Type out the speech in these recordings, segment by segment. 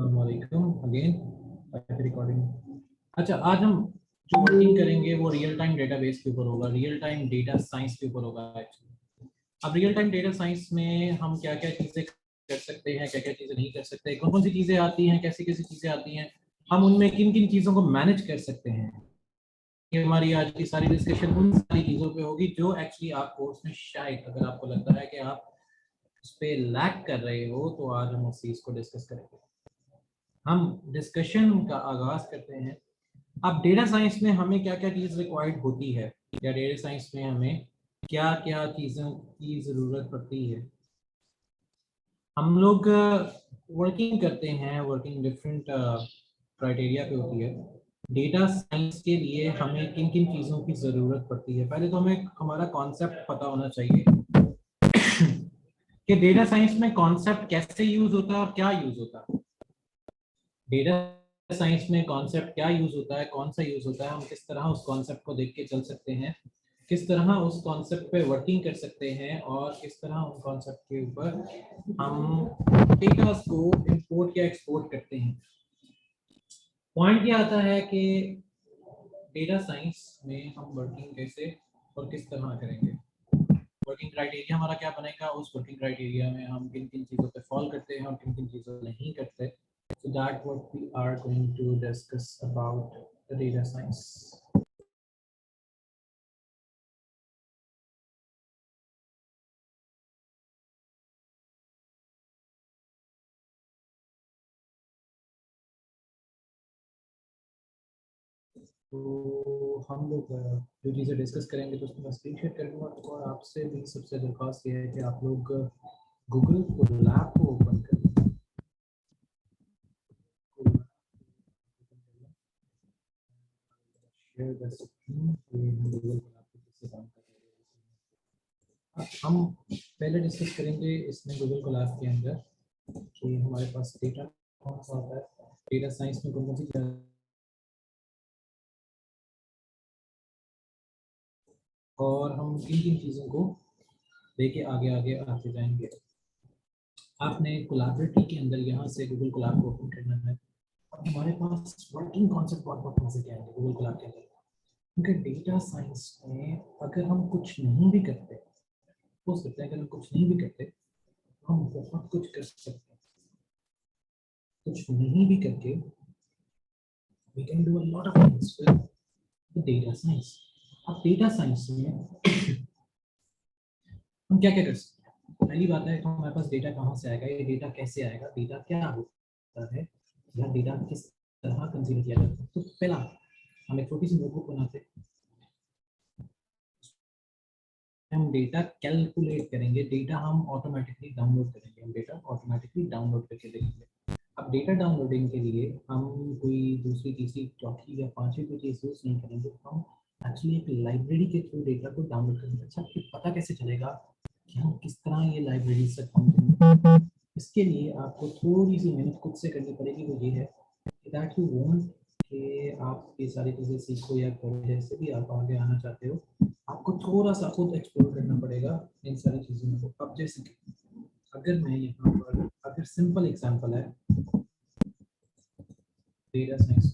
वालेकुम again recording. अच्छा, आज हम जो वर्किंग करेंगे वो रियल टाइम डेटाबेस के ऊपर होगा, रियल टाइम डेटा साइंस के ऊपर होगा एक्चुअली। अब रियल टाइम डेटा साइंस में हम क्या क्या चीज़ें कर सकते हैं, क्या क्या चीज़ें नहीं कर सकते, कौन कौन सी चीज़ें आती हैं, कैसी कैसी चीज़ें आती हैं, हम उनमें किन किन चीज़ों को मैनेज कर सकते हैं। ये हमारी आज की सारी डिस्कशन उन सारी चीज़ों पे होगी जो एक्चुअली आप कोर्स में शायद अगर आपको लगता है कि आप उस पर लैक कर रहे हो, तो आज हम उस चीज़ को डिस्कस करेंगे। हम डिस्कशन का आगाज करते हैं। अब डेटा साइंस में हमें क्या क्या चीज़ रिक्वायर्ड होती है, या डेटा साइंस में हमें क्या क्या चीज़ों की ज़रूरत पड़ती है। हम लोग वर्किंग करते हैं, वर्किंग डिफरेंट क्राइटेरिया पे होती है। डेटा साइंस के लिए हमें किन किन चीज़ों की ज़रूरत पड़ती है, पहले तो हमें हमारा कॉन्सेप्ट पता होना चाहिए कि डेटा साइंस में कॉन्सेप्ट कैसे यूज़ होता है और क्या यूज़ होता है। डेटा साइंस में कॉन्सेप्ट क्या यूज होता है, कौन सा यूज होता है, हम किस तरह उस कॉन्सेप्ट को देख के चल सकते हैं, किस तरह उस कॉन्सेप्ट पे वर्किंग कर सकते हैं, और किस तरह उस कॉन्सेप्ट के ऊपर हम डेटा को इंपोर्ट या एक्सपोर्ट करते हैं। पॉइंट ये आता है कि डेटा साइंस में हम वर्किंग कैसे और किस तरह करेंगे। वर्किंग क्राइटेरिया हमारा क्या बनेगा, उस वर्किंग क्राइटेरिया में हम किन किन चीज़ों पे फॉलो करते हैं और किन किन चीज़ों नहीं करते। So that what we are going to discuss about the data science. तो हम लोग जो चीज़ें डिस्कस करेंगे तो उसमें मैं स्क्रीन शेयर कर दूँगा, और आपसे भी सबसे दरख्वास्त ये है कि आप लोग गूगल कोलैब को ओपन करें। शेयर द स्क्रीन, ये हम गूगल कोलैब पे किससे काम कर रहे हैं। हम पहले डिस्कस करेंगे इसमें गूगल कोलैब के अंदर कि हमारे पास डेटा कौन सा होता है, डेटा साइंस में कौन कौन सी, और हम किन किन चीज़ों को लेके आगे आगे आते जाएंगे। आपने कोलैबोरेटरी के अंदर यहाँ से गूगल कोलैब को ओपन करना है। अब हमारे पास वर्किंग कॉन्सेप्ट बहुत बहुत मजे के आएंगे गूगल कोलैब के अंदर, क्योंकि डेटा साइंस में अगर हम कुछ नहीं भी करते, हो सकता है अगर हम कुछ नहीं भी करते तो हम बहुत कुछ कर सकते हैं। कुछ नहीं भी करके we can do a lot of things with the data science. अब डेटा साइंस में हम क्या क्या कर सकते हैं। पहली बात है, तो हमारे पास डेटा कहाँ से आएगा, ये डेटा कैसे आएगा, डेटा क्या होता है, या डेटा किस तरह कंज्यूम किया जाता है। तो पहला हम एक छोटी सी नोटबुक बनाते हैं, हम डेटा कैलकुलेट करेंगे, डेटा हम ऑटोमेटिकली डाउनलोड करेंगे, हम डेटा ऑटोमेटिकली डाउनलोड करके देखेंगे। अब डेटा डाउनलोडिंग के लिए हम कोई दूसरी तीसरी चौथी या पांचवी कोई चीज़ यूज नहीं करेंगे, हम एक्चुअली एक लाइब्रेरी के थ्रू डेटा को डाउनलोड करेंगे। अच्छा, आपको पता कैसे चलेगा कि हम किस तरह ये लाइब्रेरी से काम करेंगे। इसके लिए आपको थोड़ी सी मेहनत खुद से करनी पड़ेगी, वो ये है दैट यू वांट कि आप ये सारी चीज़ें सीखो या करो, जैसे भी आप आगे आना चाहते हो, आपको थोड़ा सा खुद एक्सप्लोर करना पड़ेगा इन सारी चीज़ों को। अब जैसे कि अगर मैं यहाँ पर, अगर सिंपल एग्जांपल है data science,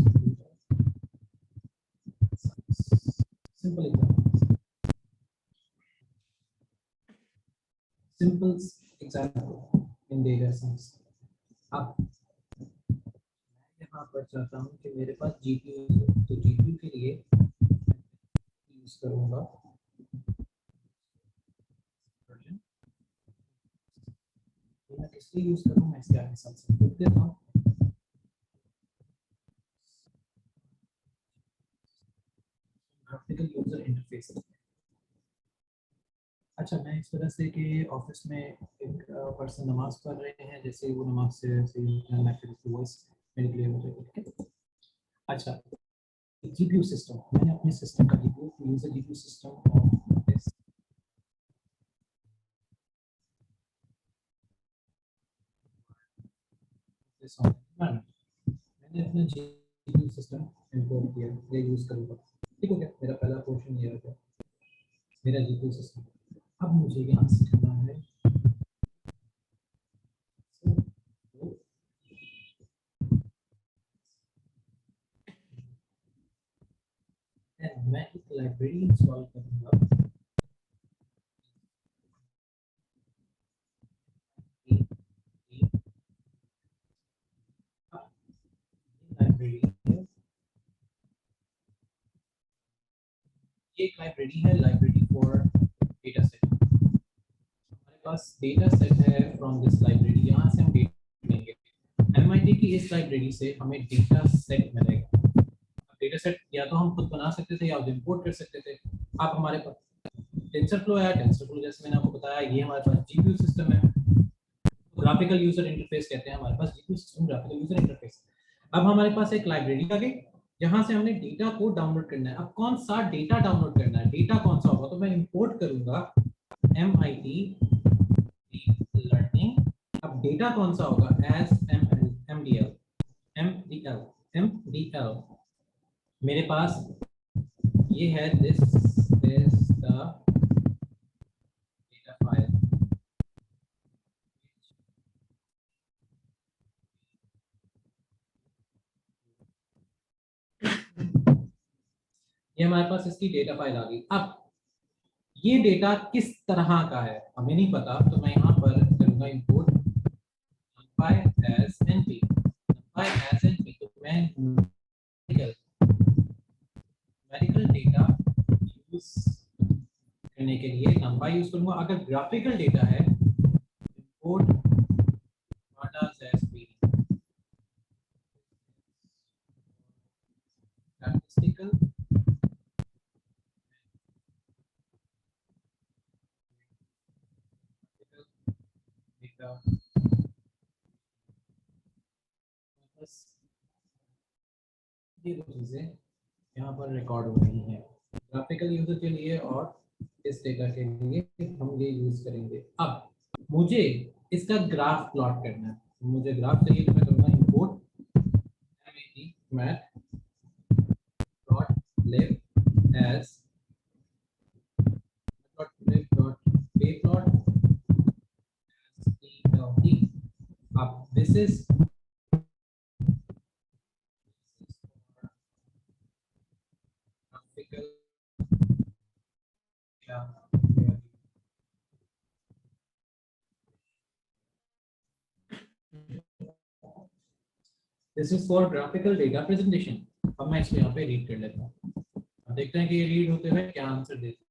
simple example, simple example in data science. अब यहाँ पर चाहता हूँ कि मेरे पास जीपीयू है, तो जीपीयू के लिए यूज करूँगा वर्जन, तो मैं किस लिए यूज करूँ, मैं इसके आगे साथ साथ लिख देता हूँ ग्राफिकल यूजर इंटरफेस। अच्छा, मैं इस तरह से कि ऑफिस में एक पर्सन नमाज पढ़ रहे हैं, जैसे वो नमाज से मैं फिर उसकी वॉइस मेरे लिए हो जाएगी, ठीक है। अच्छा, जीपीयू सिस्टम, मैंने अपने सिस्टम का जीपीयू यूजर जीपीयू सिस्टम और मैंने अपना जीपीयू सिस्टम इंपोर्ट किया, ये यूज करूँगा, ठीक हो गया। मेरा पहला क्वेश्चन ये हो गया, मेरा जीपीयू सिस्टम। अब मुझे यहाँ से करना है लाइब्रेरी इंस्टॉल करूंगा। लाइब्रेरी है, ये एक लाइब्रेरी है, लाइब्रेरी फॉर डेटा सेट। हमारे पास डेटा सेट है फ्रॉम दिस लाइब्रेरी, यहाँ से हम डेटा लेंगे। एमआईटी की इस लाइब्रेरी से हमें डेटा सेट मिलेगा। डेटा सेट या तो हम खुद बना सकते थे या इंपोर्ट कर सकते थे। आप हमारे पास टेंसरफ्लो है, टेंसरफ्लो जैसे मैंने आपको बताया ये हमारे पास जीपीयू सिस्टम है, ग्राफिकल यूजर इंटरफेस कहते हैं हमारे पास GPU system, graphical user interface. अब हमारे पास एक लाइब्रेरी आ गई, जहां से हमने डेटा को डाउनलोड करना है। अब कौन सा डेटा डाउनलोड करना है, डेटा कौन सा होगा, तो मैं इंपोर्ट करूंगा MIT डीप लर्निंग। अब डेटा कौन सा होगा, एज MDL मेरे पास ये है, this is the data file. ये हमारे पास इसकी डेटा फाइल आ गई। अब ये डेटा किस तरह का है हमें नहीं पता, तो मैं यहाँ पर करूँगा import numpy as np। numpy as np तो मैं न्यूमेरिकल डेटा यूज करने के लिए numpy यूज करूँगा। अगर ग्राफिकल डेटा है import pandas as pd। statistical data, बस ये दो चीज़ें यहाँ पर रिकॉर्ड हो रही हैं ग्राफिकल यूजर के लिए, और इस डेटा के लिए हम ये यूज करेंगे। अब मुझे इसका ग्राफ प्लॉट करना है, मुझे ग्राफ चाहिए, तो मैं करूँगा import math dot lib as dot lib dot pyplot as अब this is graphical, this is for graphical data presentation. अब मैं इसको यहाँ पे रीड कर लेता हूँ, अब देखते हैं कि ये रीड होते हुए क्या आंसर देते हैं।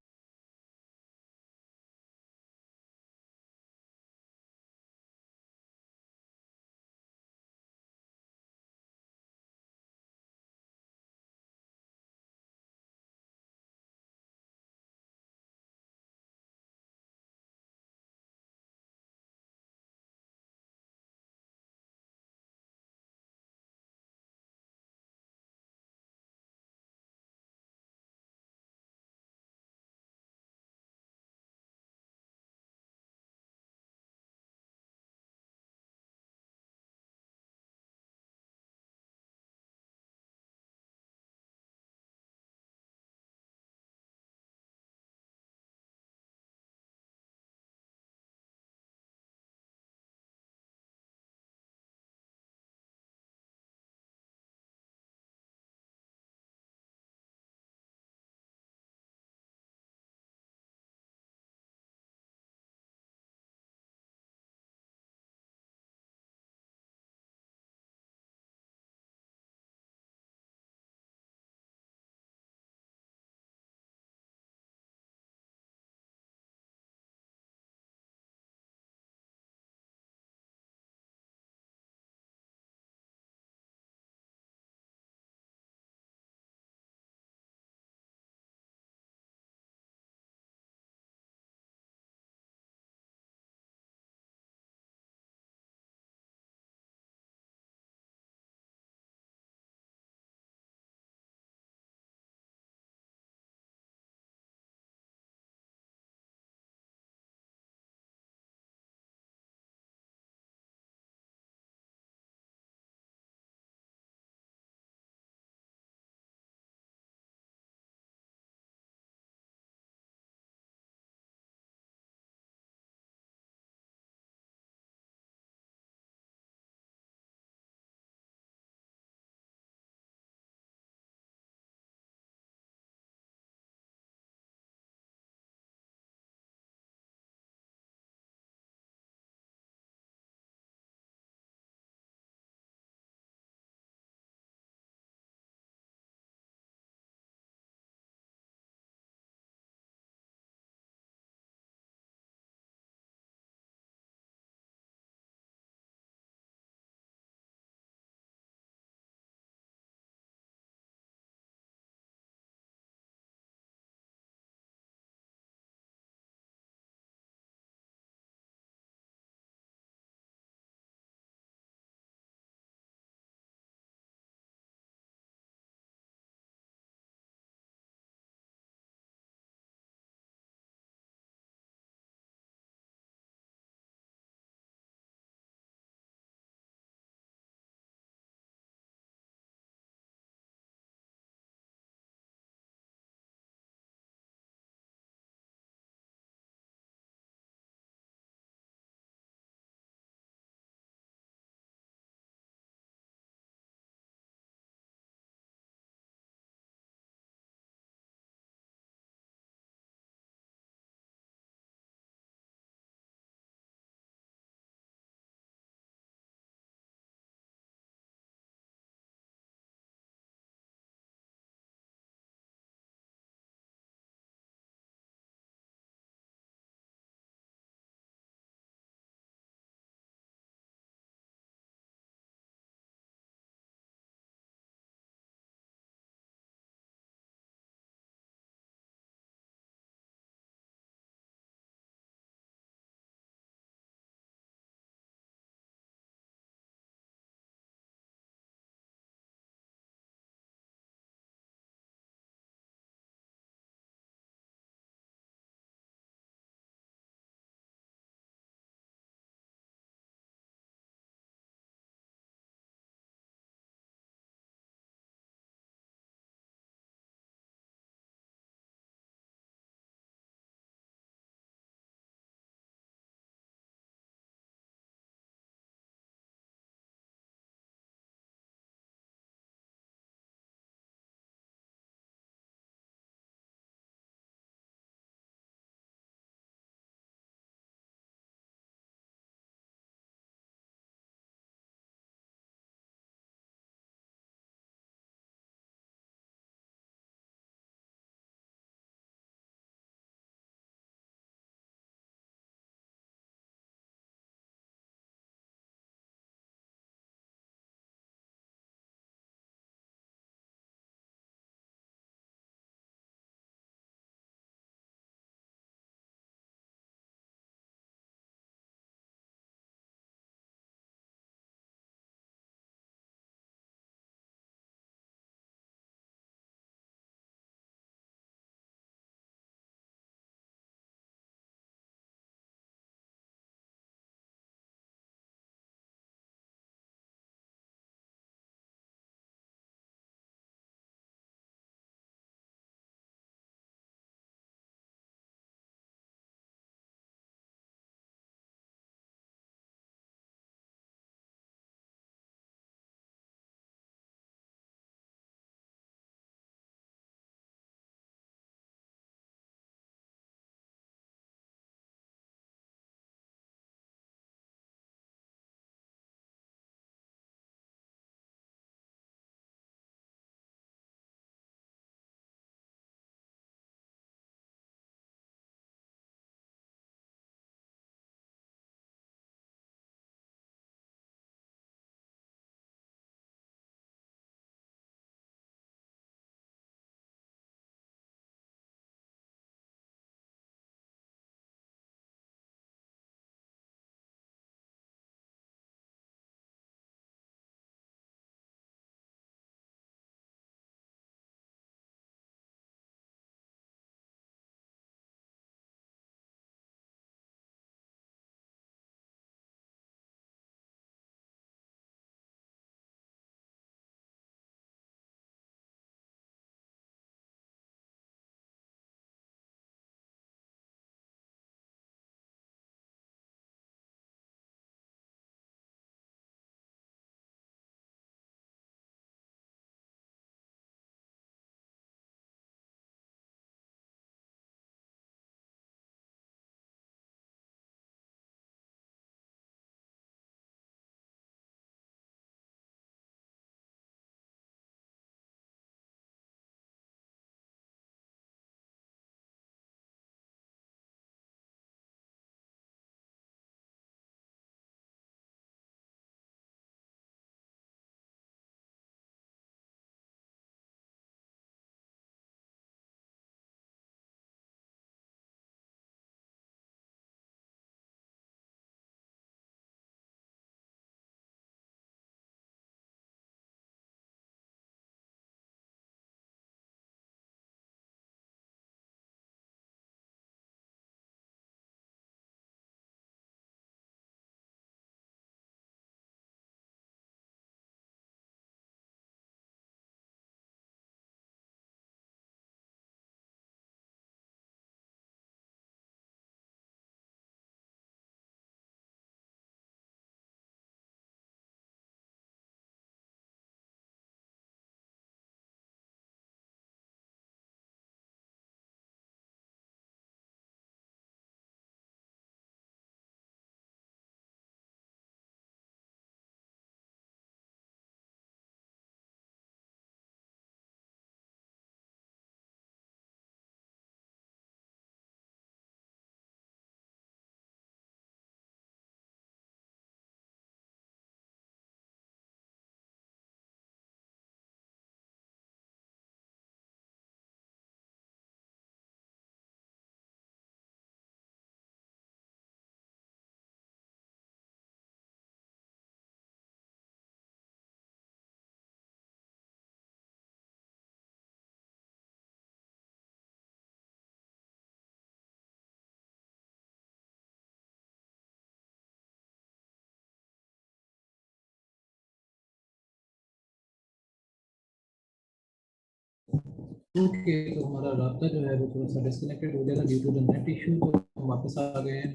ओके, तो हमारा रास्ता जो है वो थोड़ा सा डिस्कनेक्टेड हो गया था due to the net issue, तो हम वापस आ गए हैं।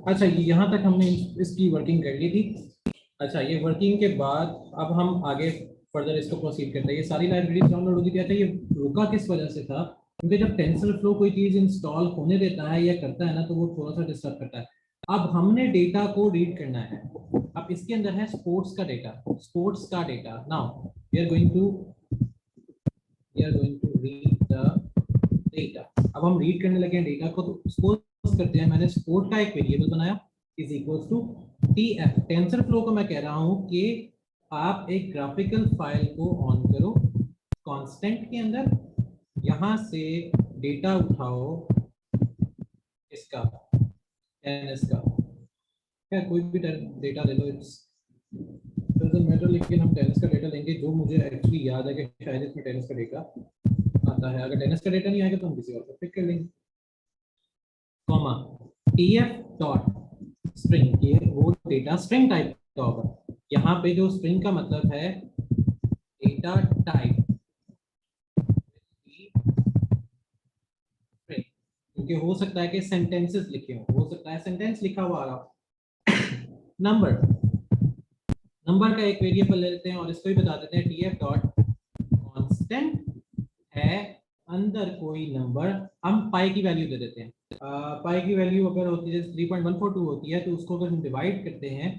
अच्छा, ये यहाँ तक हमने इसकी वर्किंग कर ली थी। अच्छा, ये वर्किंग के बाद अब हम आगे फर्दर इसको प्रोसीड करते हैं। ये सारी लाइब्रेरीज डाउनलोड होती क्या था, ये रुका किस वजह से था? क्योंकि जब टेंसरफ्लो कोई चीज़ इंस्टॉल होने देता है या करता है ना, तो वो थोड़ा सा डिस्टर्ब करता है। अब हमने डेटा को रीड करना है। अब इसके अंदर है स्पोर्ट्स का डेटा, स्पोर्ट्स का data. Now we are going to read the data. अब हम रीड करने लगे हैं डेटा को, तो सपोज करते हैं मैंने स्पोर्ट का एक वेरिएबल बनाया is equals to TF. TensorFlow को मैं कह रहा हूं कि आप एक ग्राफिकल फाइल को ऑन करो कांस्टेंट के अंदर, यहां से डेटा उठाओ इसका टेनिस का, क्या कोई भी डेटा ले लो, इट्स डजंट मैटर, लेकिन हम टेनिस का डेटा लेंगे जो मुझे एक्चुअली याद है कि शायद इसमें टेनिस का डेटा आता है। अगर टेनिस का डेटा नहीं आएगा तो हम किसी और को पिक कर लेंगे। कॉमा टीएफ डॉट स्ट्रिंग, ये वो डेटा स्ट्रिंग टाइप का होगा। यहाँ पे जो स्ट्रिंग का मतलब है डेटा टाइप, क्योंकि हो सकता है कि सेंटेंसेस लिखे हो सकता है सेंटेंस लिखा हुआ आ रहा। नंबर, नंबर का एक वेरिएबल ले लेते हैं और इसको ही बता देते हैं टीएफ डॉट कांस्टेंट है अंदर कोई नंबर, हम पाई की वैल्यू दे देते हैं। पाई की वैल्यू अगर होती है 3.142 होती है, तो उसको अगर हम डिवाइड करते हैं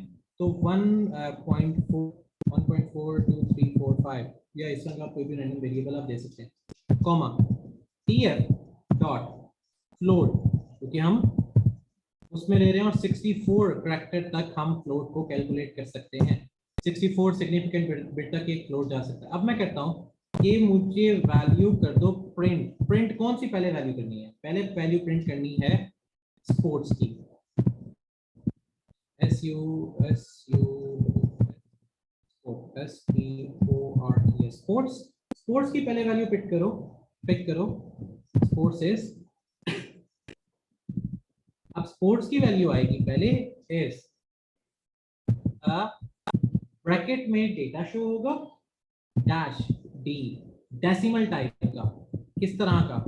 तो 1.42345 या इस तरह का कोई भी रैंडम वेरिएबल आप दे सकते हैं। कॉमा टीएफ डॉट फ्लोट, क्योंकि हम उसमें ले रहे हैं और 64 करैक्टर तक हम फ्लोट को कैलकुलेट कर सकते हैं। 64 सिग्निफिकेंट बिट तक एक फ्लोट जा सकता है। अब मैं कहता हूँ कि मुझे वैल्यू कर दो प्रिंट। प्रिंट कौन सी पहले वैल्यू करनी है? पहले वैल्यू प्रिंट करनी है स्पोर्ट्स की, स्पोर्ट्स, स्पोर्ट्स की पहले वैल्यू पिक करो स्पोर्ट्स इज। अब स्पोर्ट्स की वैल्यू आएगी पहले इज ब्रैकेट में डेटा शो होगा डैश डी, डेसिमल टाइप का, किस तरह का?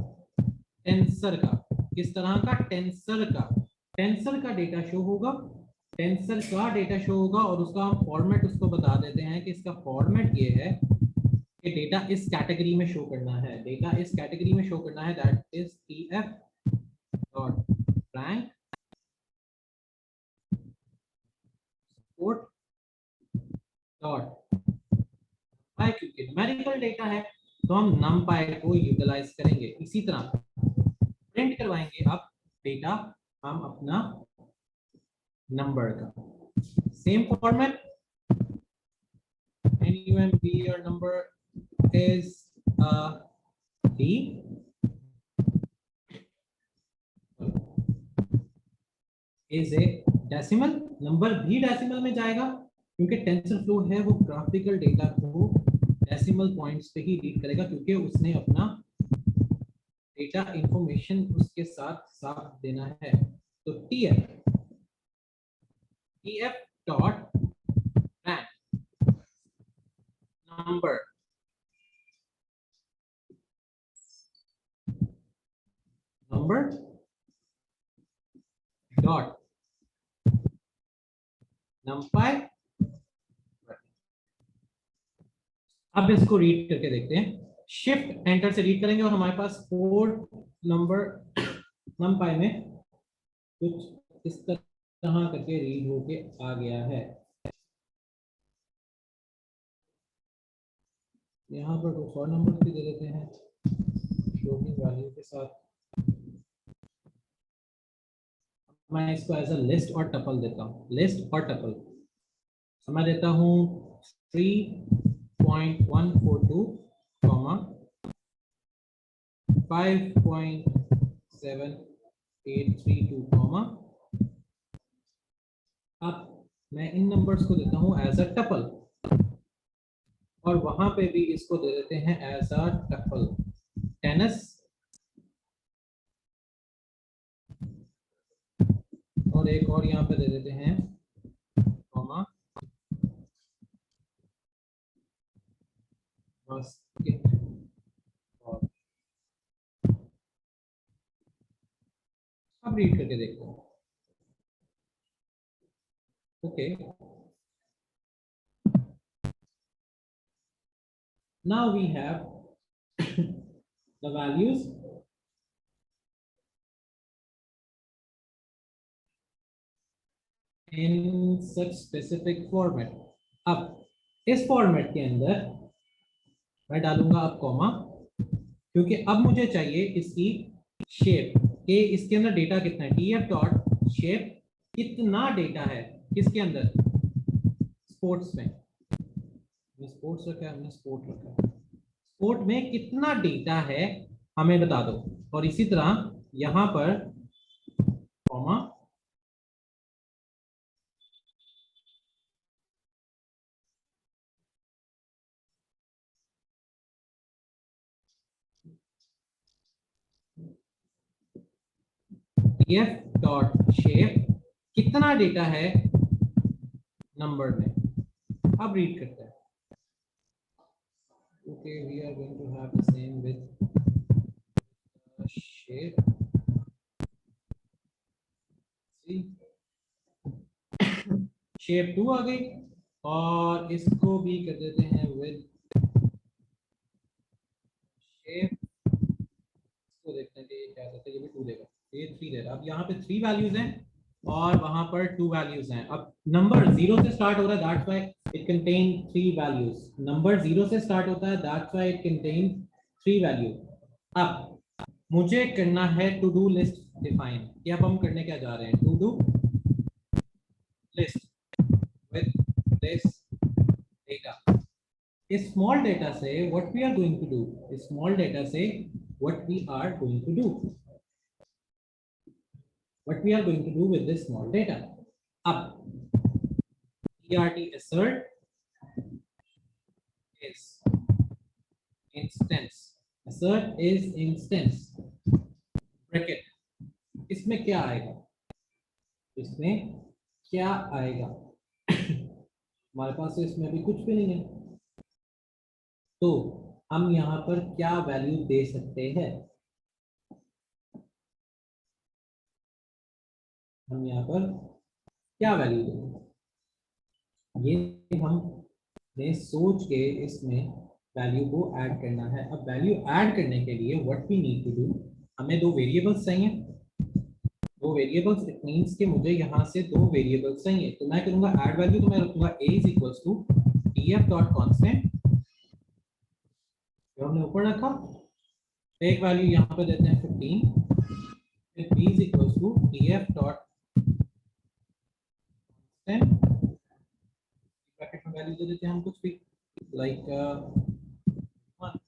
टेंसर का। किस तरह का? टेंसर का। टेंसर का डेटा शो होगा, टेंसर का डेटा शो होगा और उसका हम फॉर्मेट उसको बता देते हैं कि इसका फॉर्मेट ये है कि डेटा इस कैटेगरी में शो करना है, डेटा इस कैटेगरी में शो करना है, that is TF dot rank sport dot py, क्योंकि न्यूमेरिकल डेटा है तो हम numpy को यूटिलाइज करेंगे। इसी तरह प्रिंट करवाएंगे अब डेटा हम अपना नंबर का, सेम फॉर्मेट NUMB और number is D is a decimal, number भी डेसिमल में जाएगा क्योंकि टेंसरफ्लो है वो ग्राफिकल डेटा को डेसिमल पॉइंट्स पे ही रीड करेगा, क्योंकि उसने अपना डेटा इंफॉर्मेशन उसके साथ साथ देना है। तो TF dot rank number dot numpy। अब इसको रीड करके देखते हैं। शिफ्ट एंटर से रीड करेंगे और हमारे पास पोर्ट नंबर numpy में कुछ इस तरह करके रीड होके आ गया है। यहाँ पर कुछ और नंबर भी दे देते हैं फ्लोटिंग वैल्यू के साथ। मैं इसको एज अ लिस्ट और टपल देता हूँ, लिस्ट और टपल। मैं देता हूँ 3.142 कॉमा 5.7832 कॉमा। अब मैं इन नंबर्स को देता हूँ एज अ टपल और वहां पे भी इसको दे देते हैं एज अ टपल टेनिस, और एक और यहाँ पे दे देते हैं कॉमा बास्केटबॉल। रीड करके देखो। Okay, now we have the values in such specific format. अब इस फॉर्मेट के अंदर मैं डालूंगा अब कॉमा, क्योंकि अब मुझे चाहिए इसकी शेप के, इसके अंदर डेटा कितना है, टीएफ डॉट शेप कितना डेटा है किसके अंदर, स्पोर्ट्स में। स्पोर्ट्स रखा है हमने, स्पोर्ट रखा है, स्पोर्ट में कितना डेटा है हमें बता दो। और इसी तरह यहां पर कॉमा, टीएफ डॉट शेप कितना डेटा है नंबर में। अब रीड करते हैं। Okay, we are going to have the same with shape. See, shape 2 आ गई, और इसको भी कर देते हैं with shape। इसको देखते हैं कि ये क्या देता है, ये भी 2 देगा, ये 3 दे रहा है। अब यहाँ पे 3 वैल्यूज हैं और वहां पर 2 वैल्यूज हैं। अब नंबर 0 से स्टार्ट हो रहा है, that's why it contain 3 values. Number 0 से स्टार्ट होता है, that's why it contain 3 value. अब मुझे करना है टू डू लिस्ट डिफाइन, कि अब हम करने क्या जा रहे हैं, to do list with this data. इस स्मॉल डेटा से what we are going to do, इस स्मॉल डेटा से what we are going to do, what we are going to do with this small data. Up ERT assert is instance, assert is instance bracket। इसमें क्या आएगा, इसमें क्या आएगा हमारे पास तो इसमें भी कुछ भी नहीं है, तो हम यहाँ पर क्या वैल्यू दे सकते हैं, हम यहाँ पर क्या वैल्यू देंगे, ये हमने सोच के इसमें वैल्यू को ऐड करना है। अब वैल्यू ऐड करने के लिए what we need to do, हमें 2 वेरिएबल्स चाहिए, 2 वेरिएबल्स, इट मींस कि मुझे यहाँ से 2 वेरिएबल्स चाहिए। तो मैं करूंगा ऐड वैल्यू, तो मैं रखूंगा a is equals to df dot constant, जो हमने ऊपर रखा, एक वैल्यू यहाँ पे देते हैं 15, फिर b is equals to df dot constant, bracket में वैल्यू दे देते हैं हम कुछ भी, लाइक 1।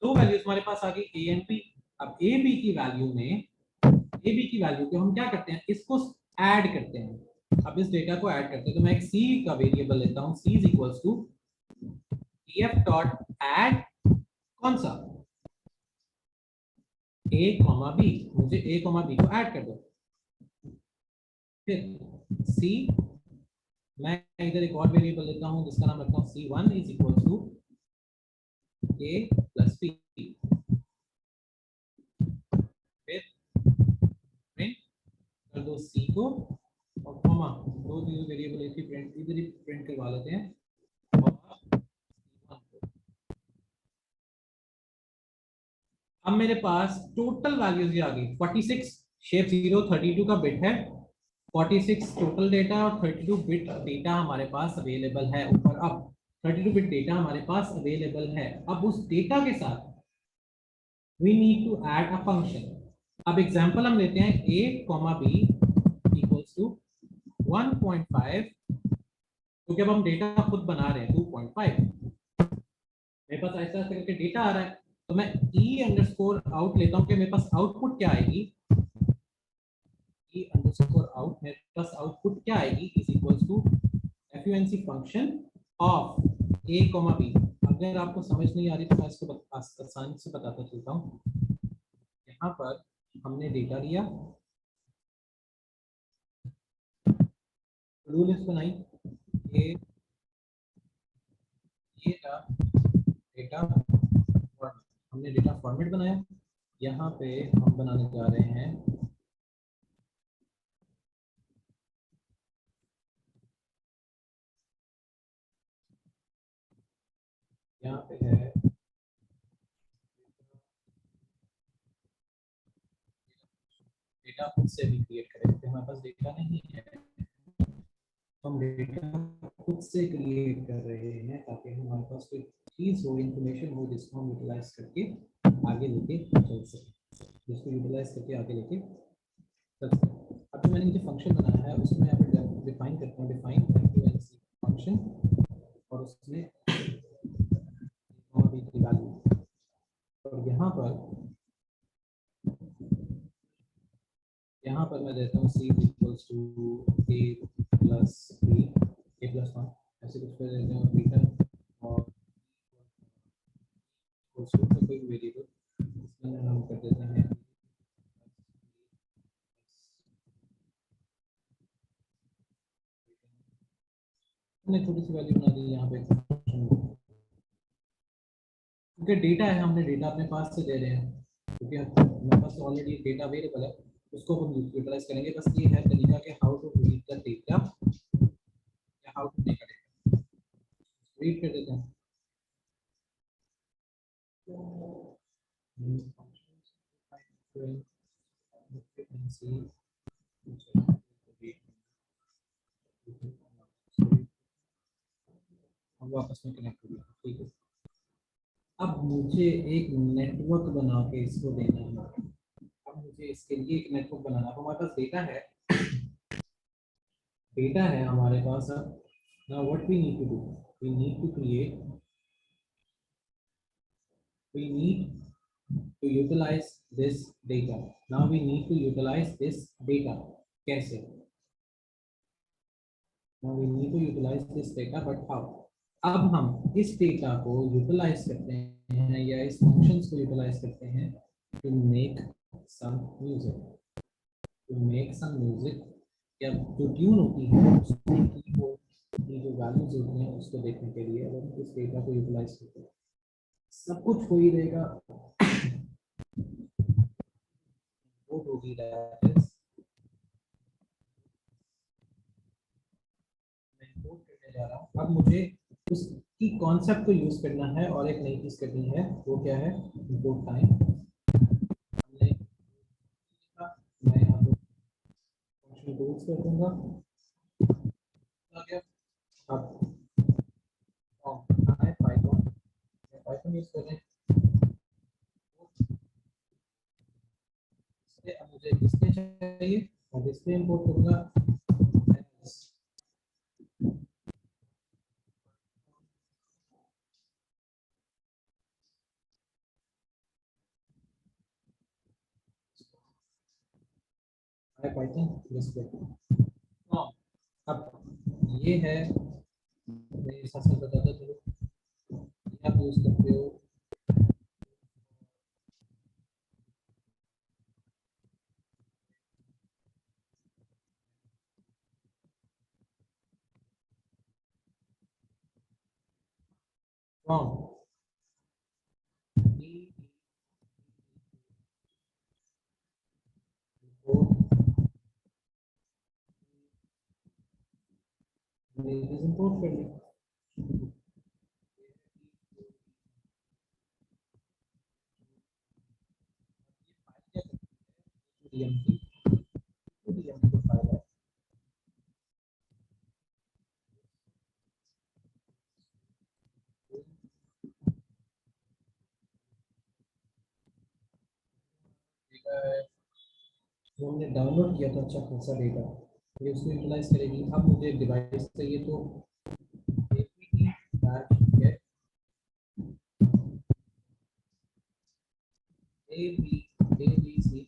2 वैल्यूज हमारे पास आ गई a एंड b। अब a b की वैल्यू में, a b की वैल्यू को हम क्या करते हैं, इसको ऐड करते हैं। अब इस डेटा को ऐड करते हैं, तो मैं एक c का वेरिएबल लेता हूं, c is equals to df dot add, कौन सा, a कॉमा b, मुझे a कॉमा b को ऐड कर दो। फिर c, मैं इधर एक और वेरिएबल लेता हूं जिसका नाम रखता हूं c1 is equals to a plus b। फिर प्रिंट कर दो c को, और कॉमा, 2 वेरिएबल एक ही प्रिंट, इधर ही प्रिंट करवा लेते हैं, और अब मेरे पास टोटल वैल्यूज ये आ गई 46, शेप 0 32 का बिट है, 46 टोटल डेटा और 32 बिट डेटा हमारे पास अवेलेबल है ऊपर। अब 32 बिट डेटा हमारे पास अवेलेबल है। अब उस डेटा के साथ we need to add a function. अब एग्जांपल हम लेते हैं a comma b equals to 1.5, क्योंकि अब हम डेटा खुद बना रहे हैं 2.5, मेरे पास ऐसा करके डेटा आ रहा है, तो मैं e अंडरस्कोर आउट लेता हूं कि मेरे पास आउटपुट क्या आएगी, e अंडरस्कोर आउट, मेरे पास आउटपुट क्या आएगी, is equals to func function of a comma b। अगर आपको समझ नहीं आ रही तो मैं इसको आसानी से बताता चलता हूँ। यहाँ पर हमने डेटा लिया, टू डू लिस्ट बनाई, ये था डेटा फॉर्मेट, हमने डेटा फॉर्मेट बनाया, यहाँ पे हम बनाने जा रहे हैं यहाँ पे है डेटा खुद से भी क्रिएट करें, क्योंकि हमारे पास डेटा नहीं है, हम डेटा खुद से क्रिएट कर रहे हैं ताकि हमारे पास कोई चीज़ हो, इंफॉर्मेशन हो जिसको हम यूटिलाइज करके आगे लेके चल सकें, जिसको यूटिलाइज करके आगे लेके चल सकें। अब मैंने जो फंक्शन बनाया है उसमें यहाँ पे डिफाइन करता हूँ, डिफाइन फंक्शन, और उसमें वैल्यू, और यहाँ पर मैं देता हूँ c equals to a plus b, a plus one, ऐसे कुछ कर देते हैं, रिटर्न और कोई वेरिएबल इसमें हम कर देते हैं हमने छोटी सी वैल्यू बना दी यहाँ पे, क्योंकि डेटा है, हमने डेटा अपने पास से दे रहे हैं, क्योंकि हमारे पास ऑलरेडी डेटा अवेलेबल है, उसको हम यूटिलाइज करेंगे। बस ये है तरीका कि how to read the data या how to make a data. Read कर देते हैं, हम वापस में कनेक्ट हो गया, ठीक है। अब मुझे एक नेटवर्क बना के इसको देना है, अब मुझे इसके लिए एक नेटवर्क बनाना है। तो हमारे पास डेटा है, डेटा है हमारे पास। अब now what we need to do, we need to create, we need to utilize this data, now we need to utilize this data, कैसे? now we need to utilize this data, but how? अब हम इस data को utilize करते हैं या इस functions को यूटिलाइज करते हैं to make some music, to make some music, या जो ट्यून होती है उसमें कीबोर्ड की जो वैल्यूज होती हैं उसको देखने के लिए अगर हम इस डेटा को यूटिलाइज करते हैं, सब कुछ हो ही रहेगा। वो होगी दैट इज, मैं इंपोर्ट करने जा रहा हूँ। अब मुझे उसकी कॉन्सेप्ट को यूज करना है और एक नई चीज करनी है, वो क्या है? Import time. हमने मैं यहाँ पे फंक्शन को यूज कर दूंगा, आ गया। अब है पाइथन, पाइथन यूज कर रहे हैं, अब मुझे डिस्प्ले चाहिए और डिस्प्ले इंपोर्ट करूंगा। है पाइथन डिस्प्ले। हाँ, अब ये है, मेरे हिसाब से बताता चलो, ये आप यूज करते हो फ्रॉम इंपोर्ट कर लिया। डीएमपी डीएमपी फाइल है, जो हमने डाउनलोड किया था अच्छा खासा डेटा, ये उसको यूटिलाइज करेगी। अब मुझे एक डिवाइस चाहिए, तो get ABC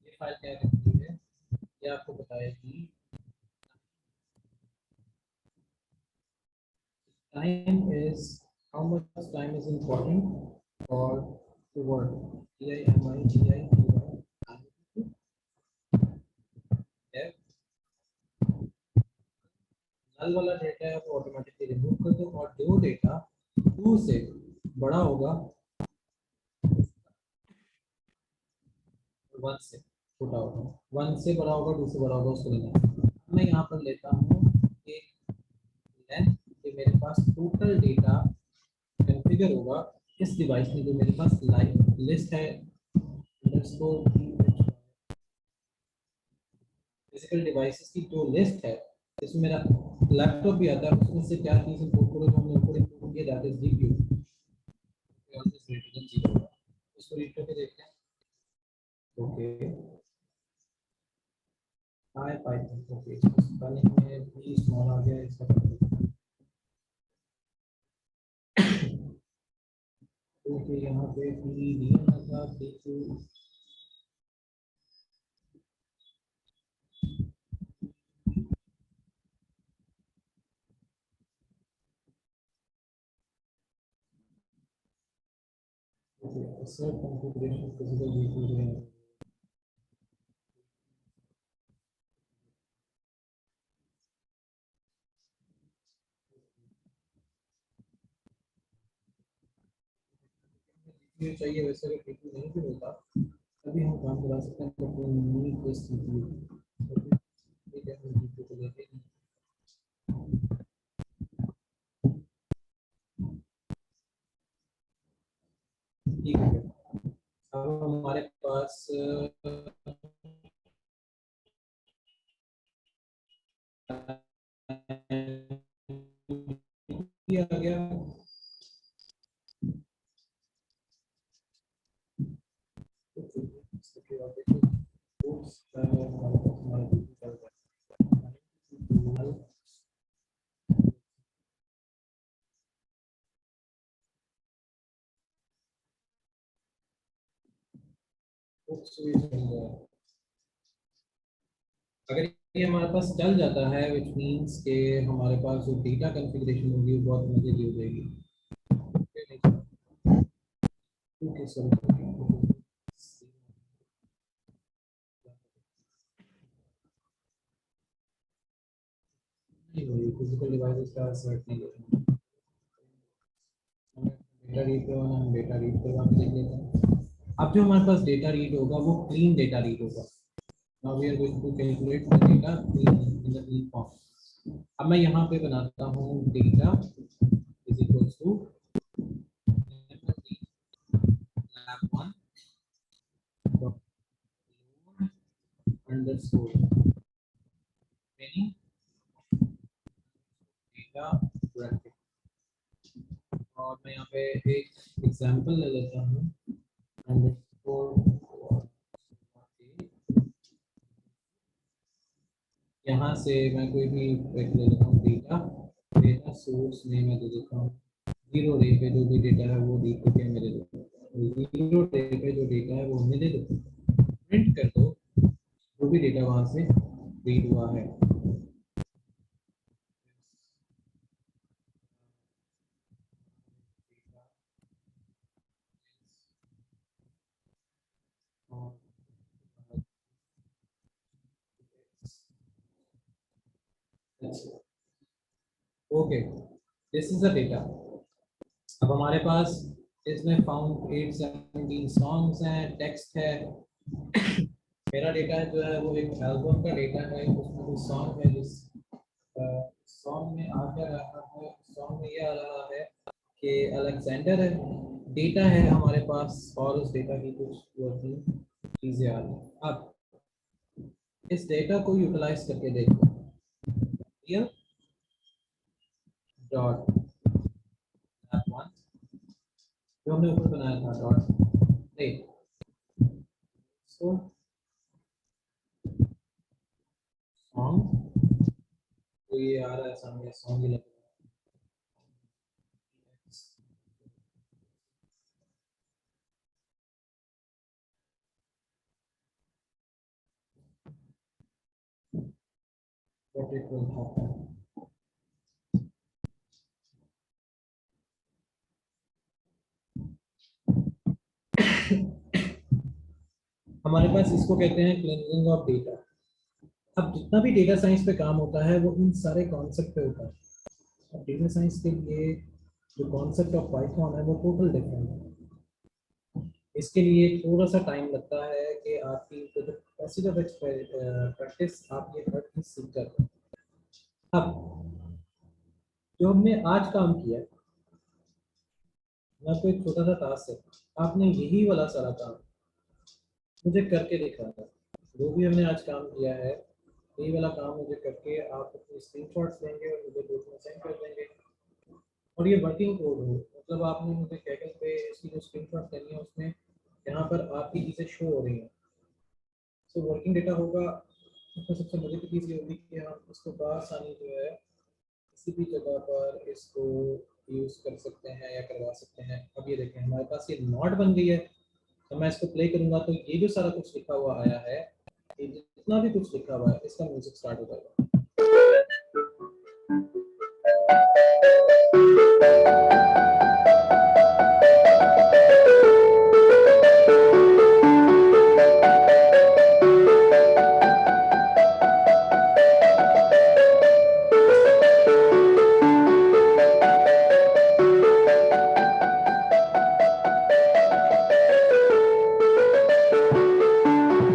ये फाइल क्या करती है, ये आपको बताएगी time is, how much time is important for the work, TIMI, TI, नल वाला डेटा है वो ऑटोमेटिकली रिमूव कर दो, और जो डेटा 2 से बड़ा होगा 1 से छोटा होगा, 1 से बड़ा होगा 2 से बड़ा होगा, उसको लेना है। मैं यहाँ पर लेता हूँ एक लेंथ कि मेरे पास टोटल डेटा कॉन्फ़िगर होगा इस डिवाइस में, जो मेरे पास लाइव लिस्ट है अंडरस्कोर फिजिकल डिवाइसेस की जो लिस्ट है, इसमें मेरा लैपटॉप भी आता है, उसमें से क्या चीज़ इंपोर्ट करो, जो हमने ऊपर इंपोर्ट किया that is GPU greater than 0 होगा। इसको रीड करके देखते हैं। ओके हाय पाइथन, ओके इसको स्पेलिंग में भी स्मॉल आ गया, इसका ओके यहाँ पे पी दिया था पी2 assert configuration physical GPU ये चाहिए, वैसे अगर पी2 नहीं भी होता तभी हम काम करा सकते हैं, तो वो नहीं कोई सीपीयू ठीक है, हम जीपीयू को लेते हैं। ठीक है, अब हमारे पास ये आ गया। इसके बाद देखो कोर्स हमारे पास हमारा जीपीयू चल रहा है। कोर्स भी चल रहा है। अगर ये हमारे पास चल जाता है विच मीन्स के हमारे पास जो डेटा कॉन्फ़िगरेशन होगी वो बहुत मजे की हो जाएगी। ओके सॉरी, नहीं होगी फिजिकल डिवाइसेस का सर्च नहीं लेते, डेटा रीड करवाना हम डेटा रीड करवा के देख लेते हैं। अब जो हमारे पास डेटा रीड होगा वो क्लीन डेटा रीड होगा। Now we are going to calculate the data clean in the clean form. अब मैं यहाँ पे बनाता हूँ data is equals to lab1 underscore meaning data bracket, और मैं यहाँ पे एक एग्जांपल ले लेता हूँ अंडरस्कोर। यहाँ से मैं कोई भी एक ले लेता हूँ डेटा, डेटा सोर्स में मैं दे देता हूँ 0 रे पे जो भी डेटा है वो रीड करके मेरे दो, 0 रे पे जो डेटा है वो हमें दे दो, प्रिंट कर दो जो भी डेटा वहाँ से रीड हुआ है। Okay this is the data. अब हमारे पास इसमें फाउंड 817 सॉन्ग्स हैं, टेक्स्ट है। मेरा डेटा जो है वो एक एल्बम का डेटा है, उसमें कुछ सॉन्ग है, जिस सॉन्ग में आ क्या रहा है, सॉन्ग में ये आ रहा है कि अलेक्जेंडर है, डेटा है हमारे पास, और उस डेटा की कुछ वर्किंग चीज़ें आ रही हैं। अब इस डेटा को यूटिलाइज करके देखो, रियल डॉट वन जो हमने ऊपर बनाया था डॉट नहीं, सो सॉन्ग, तो ये आ रहा है सामने सॉन्ग ही लग what it will happen। हमारे पास इसको कहते हैं क्लींजिंग ऑफ डेटा। अब जितना भी डेटा साइंस पे काम होता है वो इन सारे कॉन्सेप्ट पे होता है। अब डेटा साइंस के लिए जो कॉन्सेप्ट ऑफ पाइथन है वो टोटल डिफरेंट है। इसके लिए थोड़ा सा टाइम लगता है कि आपकी पैसेज ऑफ प्रैक्टिस आप ये हर चीज सीख कर रहे हैं। अब जो हमने आज काम किया है, मैं आपको एक छोटा सा टास्क है, आपने यही वाला सारा काम मुझे करके दिखाना है। जो भी हमने आज काम किया है यही वाला काम मुझे करके आप अपने स्क्रीनशॉट्स लेंगे और मुझे ग्रुप में सेंड कर देंगे। और ये वर्किंग कोड हो, मतलब आपने मुझे कैगल पे इसकी जो स्क्रीनशॉट करनी है उसमें यहाँ पर आपकी चीज़ें शो हो रही हैं। सो वर्किंग डेटा होगा। उसमें सबसे मजे की चीज़ ये होगी कि हम इसको बआसानी जो है किसी भी जगह पर इसको यूज़ कर सकते हैं या करवा सकते हैं। अब ये देखें हमारे पास ये नॉट बन गई है, तो मैं इसको प्ले करूंगा तो ये जो सारा कुछ लिखा हुआ आया है, ये जितना भी कुछ लिखा हुआ है इसका म्यूजिक स्टार्ट हो जाएगा।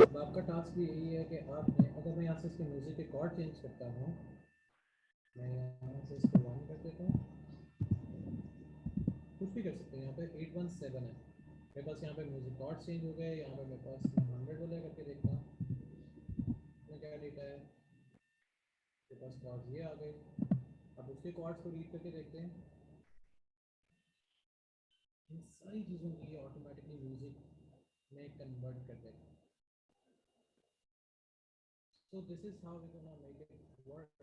अब आपका टास्क भी यही है कि आपने, अगर मैं यहाँ से इसके म्यूजिक के कॉर्ड चेंज करता हूँ, मैं यहाँ से इसको 1 कर देता हूँ, कुछ भी कर सकते हैं। यहाँ पे 817 है मेरे पास, यहाँ पे म्यूजिक कॉर्ड चेंज हो गए। यहाँ पे मेरे पास 100 वाले करके देखता हूँ इसमें क्या डेटा है, मेरे पास कॉर्ड्स ये आ गए। अब उसके कॉर्ड्स को रीड करके देखते हैं। इन सारी चीज़ों की ऑटोमेटिकली म्यूजिक में कन्वर्ट कर देगा। So this is how we're gonna make it work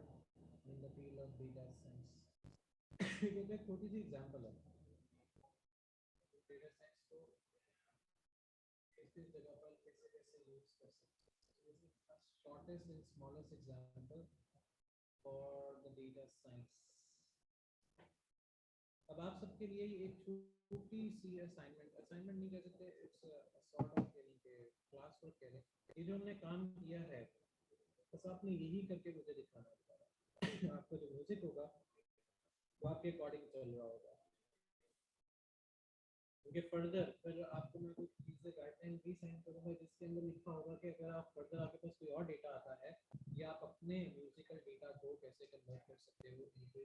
in the field of data science. ये एक छोटी सी एग्जांपल है डेटा साइंस को किस किस जगह पर कैसे कैसे यूज कर सकते हैं। This is the shortest and smallest example for the data science. अब आप सबके लिए एक छोटी सी असाइनमेंट, असाइनमेंट नहीं कह सकते, इट्स सॉर्ट ऑफ यानी कि क्लास वर्क कह लें। ये जो हमने काम किया है बस आपने यही करके मुझे दिखाना है। आपका जो म्यूजिक होगा वो आपके अकॉर्डिंग चल रहा होगा। क्योंकि फर्दर फिर आपको मैं कुछ चीज़ें गाइडलाइन भी सेंड करूँगा जिसके अंदर लिखा होगा कि अगर आप फर्दर आपके पास कोई और डेटा आता है या आप अपने म्यूजिकल डेटा को कैसे कन्वर्ट कर सकते हो into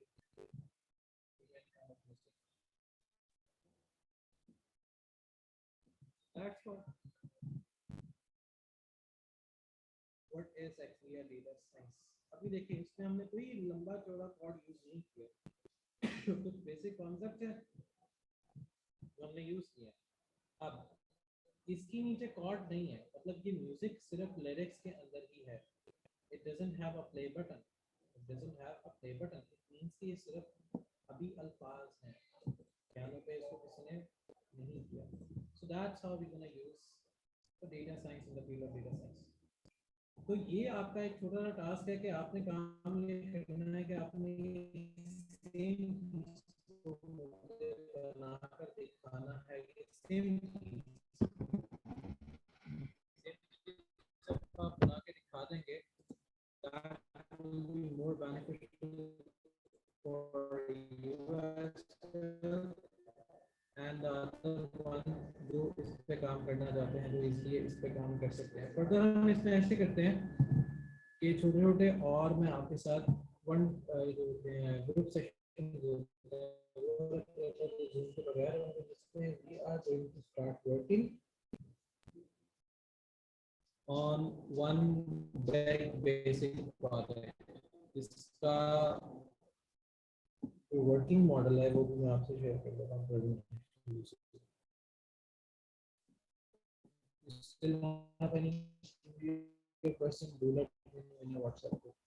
that's what is actually a data science. अभी देखिए इसमें हमने कोई लंबा चौड़ा कोड यूज नहीं किया। कुछ बेसिक कॉन्सेप्ट है जो हमने यूज किया। अब इसके नीचे कॉर्ड नहीं है, मतलब ये म्यूजिक सिर्फ लिरिक्स के अंदर ही है। It doesn't have a play button, it doesn't have a play button. It means कि ये सिर्फ अभी अल्फाज हैं, पियानो पे इसको किसी ने नहीं किया। So that's how we gonna use the data science in the field of data science. तो ये आपका एक छोटा सा टास्क है कि आपने काम ये करना है कि आपने सेम बनाकर दिखाना है। ये सेम जब आप बना के दिखा देंगे that will be more beneficial for you as well and the other one जो इस पे काम करना चाहते हैं जो इसलिए इस पे काम कर सकते हैं। फर्दर हम इसमें ऐसे करते हैं कि छोटे छोटे और मैं आपके साथ वन जो होते हैं ग्रुप सेशन जिसमें we are going to start working on one basic project. इसका जो वर्किंग मॉडल है वो भी मैं आपसे शेयर कर देता हूँ। Still not have any question, do let me know in your WhatsApp group.